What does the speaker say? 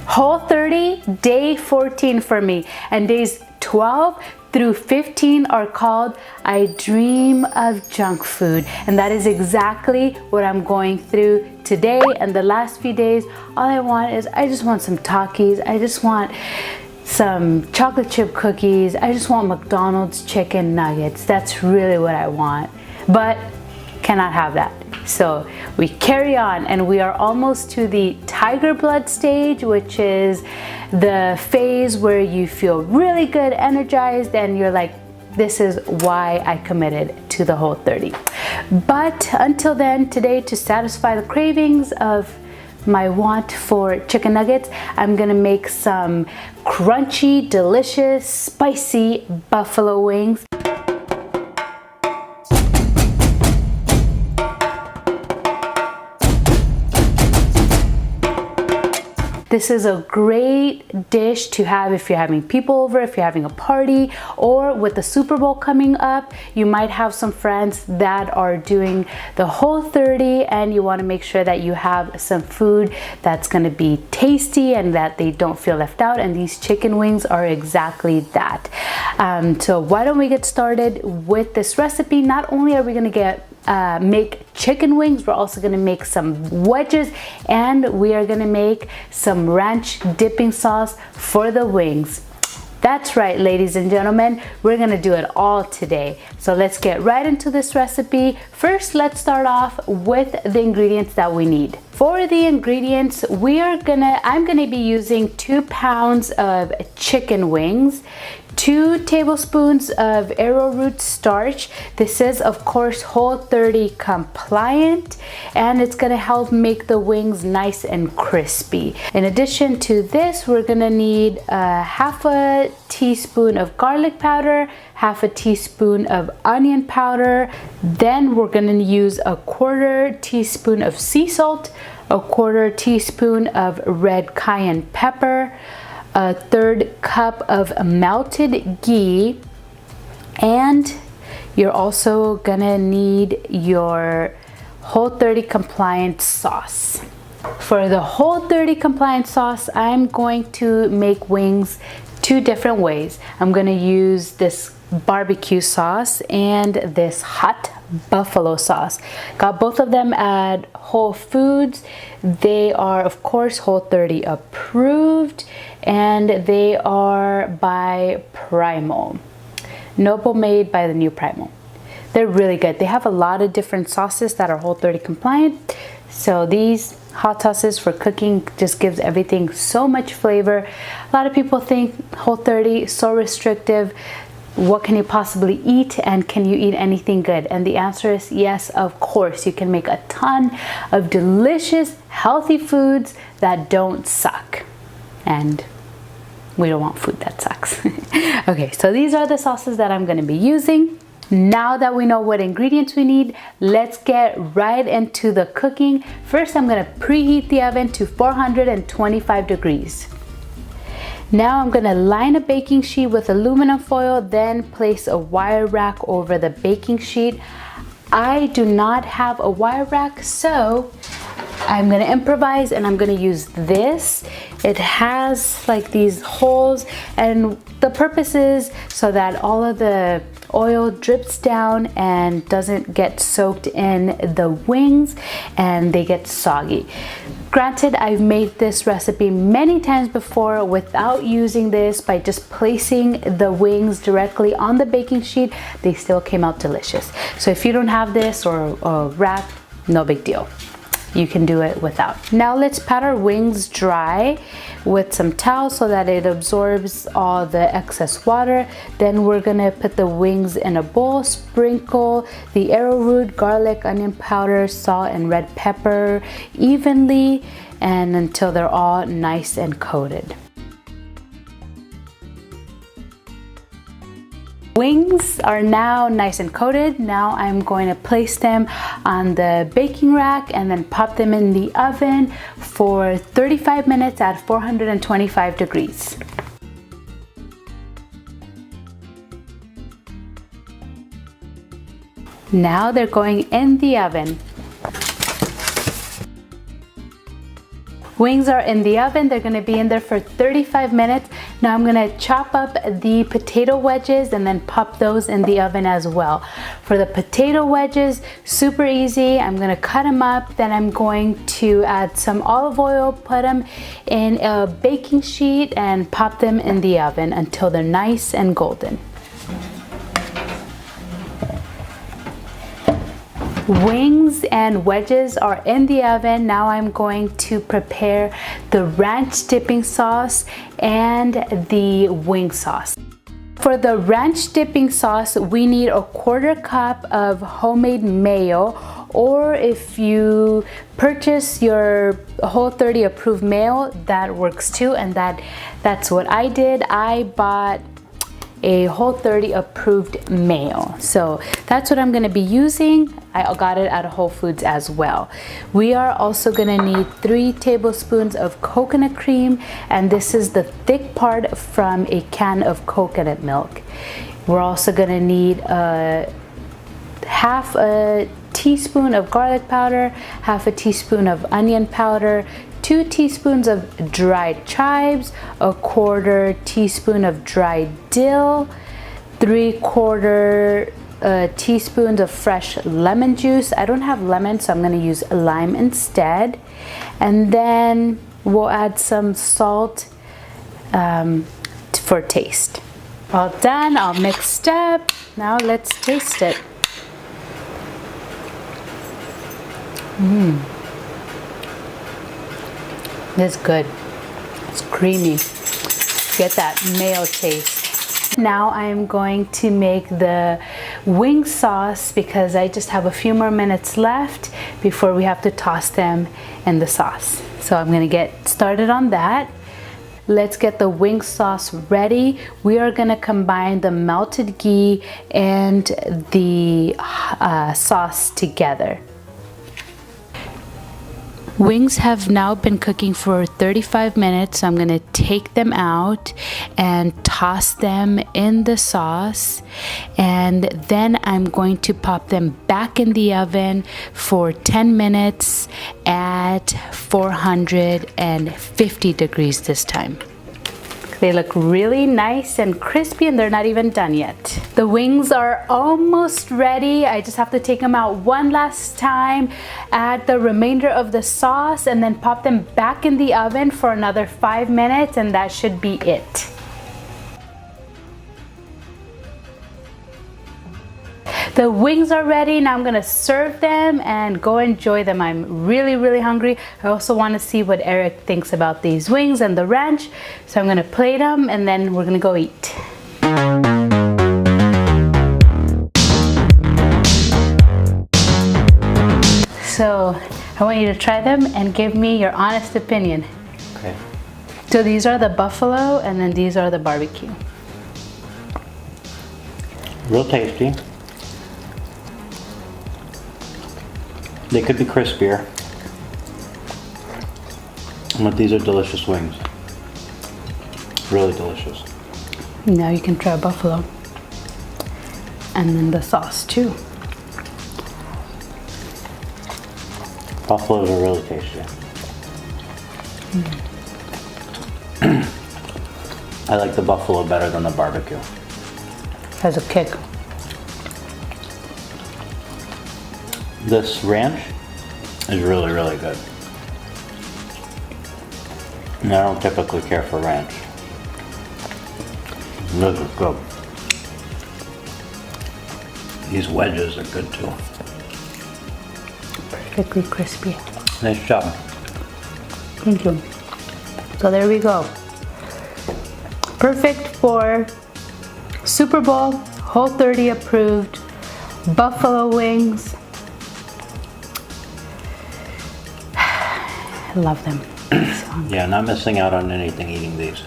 Whole30, day 14 for me, and days 12 through 15 are called I dream of junk food, and that is exactly what I'm going through today. And the last few days, all I want is I just want some Takis, I just want some chocolate chip cookies, I just want McDonald's chicken nuggets. That's really what I want, but cannot have that. So we carry on, and we are almost to the tiger blood stage, which is the phase where you feel really good, energized, and you're like, this is why I committed to the Whole30. But until then, today, to satisfy the cravings of my want for chicken nuggets, I'm gonna make some crunchy, delicious, spicy buffalo wings. This is a great dish to have if you're having people over, if you're having a party, or with the Super Bowl coming up, you might have some friends that are doing the Whole30, and you want to make sure that you have some food that's going to be tasty and that they don't feel left out, and these chicken wings are exactly that. So why don't we get started with this recipe? Not only are we going to make chicken wings, we're also going to make some wedges, and we are going to make some ranch dipping sauce for the wings. That's right, ladies and gentlemen, we're going to do it all today. So let's get right into this recipe. First, let's start off with the ingredients that we need. For the ingredients, I'm gonna be using 2 pounds of chicken wings, 2 tablespoons of arrowroot starch. This is, of course, Whole30 compliant, and it's gonna help make the wings nice and crispy. In addition to this, we're gonna need half a teaspoon of garlic powder, half a teaspoon of onion powder. Then we're gonna use a 1/4 teaspoon of sea salt, a 1/4 teaspoon of red cayenne pepper, a 1/3 cup of melted ghee, and you're also gonna need your Whole30 compliant sauce. For the Whole30 compliant sauce, I'm going to make wings 2 different ways. I'm gonna use this barbecue sauce and this hot buffalo sauce. Got both of them at Whole Foods. They are, of course, Whole30 approved, and they are by Primal. Noble made by the new Primal. They're really good. They have a lot of different sauces that are Whole30 compliant. So these hot sauces for cooking just gives everything so much flavor. A lot of people think Whole30 is so restrictive. What can you possibly eat, and can you eat anything good? And the answer is yes, of course. You can make a ton of delicious, healthy foods that don't suck. And we don't want food that sucks. Okay, so these are the sauces that I'm gonna be using. Now that we know what ingredients we need, let's get right into the cooking. First, I'm gonna preheat the oven to 425 degrees. Now I'm gonna line a baking sheet with aluminum foil, then place a wire rack over the baking sheet. I do not have a wire rack, so I'm gonna improvise, and I'm gonna use this. It has like these holes, and the purpose is so that all of the oil drips down and doesn't get soaked in the wings and they get soggy. Granted, I've made this recipe many times before without using this, by just placing the wings directly on the baking sheet. They still came out delicious. So if you don't have this or a rack, no big deal. You can do it without. Now let's pat our wings dry with some towel so that it absorbs all the excess water. Then we're gonna put the wings in a bowl, sprinkle the arrowroot, garlic, onion powder, salt, and red pepper evenly, and until they're all nice and coated. Wings are now nice and coated. Now I'm going to place them on the baking rack and then pop them in the oven for 35 minutes at 425 degrees. Now they're going in the oven. Wings are in the oven. They're gonna be in there for 35 minutes. Now I'm gonna chop up the potato wedges and then pop those in the oven as well. For the potato wedges, super easy. I'm gonna cut them up. Then I'm going to add some olive oil, put them in a baking sheet and pop them in the oven until they're nice and golden. Wings and wedges are in the oven. Now I'm going to prepare the ranch dipping sauce and the wing sauce. For the ranch dipping sauce, we need a 1/4 cup of homemade mayo, or if you purchase your Whole30 approved mayo, that works too, and that's what I did. I bought a Whole30 approved mayo. So that's what I'm gonna be using. I got it at Whole Foods as well. We are also gonna need 3 tablespoons of coconut cream, and this is the thick part from a can of coconut milk. We're also gonna need half a teaspoon of garlic powder, half a teaspoon of onion powder, 2 teaspoons of dried chives, a 1/4 teaspoon of dried dill, 3/4 teaspoons of fresh lemon juice. I don't have lemon, so I'm going to use lime instead. And then we'll add some salt for taste. All done, all mixed up. Now let's taste it. It's good. It's creamy. Get that mayo taste. Now I'm going to make the wing sauce because I just have a few more minutes left before we have to toss them in the sauce. So I'm gonna get started on that. Let's get the wing sauce ready. We are gonna combine the melted ghee and the sauce together. Wings have now been cooking for 35 minutes, so I'm gonna take them out and toss them in the sauce, and then I'm going to pop them back in the oven for 10 minutes at 450 degrees this time. They look really nice and crispy, and they're not even done yet. The wings are almost ready. I just have to take them out one last time, add the remainder of the sauce, and then pop them back in the oven for another 5 minutes, and that should be it. The wings are ready. Now I'm gonna serve them and go enjoy them. I'm really, really hungry. I also wanna see what Eric thinks about these wings and the ranch. So I'm gonna plate them and then we're gonna go eat. So I want you to try them and give me your honest opinion. Okay. So these are the buffalo and then these are the barbecue. Real tasty. They could be crispier, but these are delicious wings. Really delicious. Now you can try buffalo. And then the sauce too. Buffaloes are really tasty. I like the buffalo better than the barbecue. Has a kick. This ranch is really, really good. And I don't typically care for ranch. This is good. These wedges are good too. Perfectly crispy. Nice job. Thank you. So there we go. Perfect for Super Bowl, Whole30 approved buffalo wings. I love them. Yeah, not missing out on anything eating these.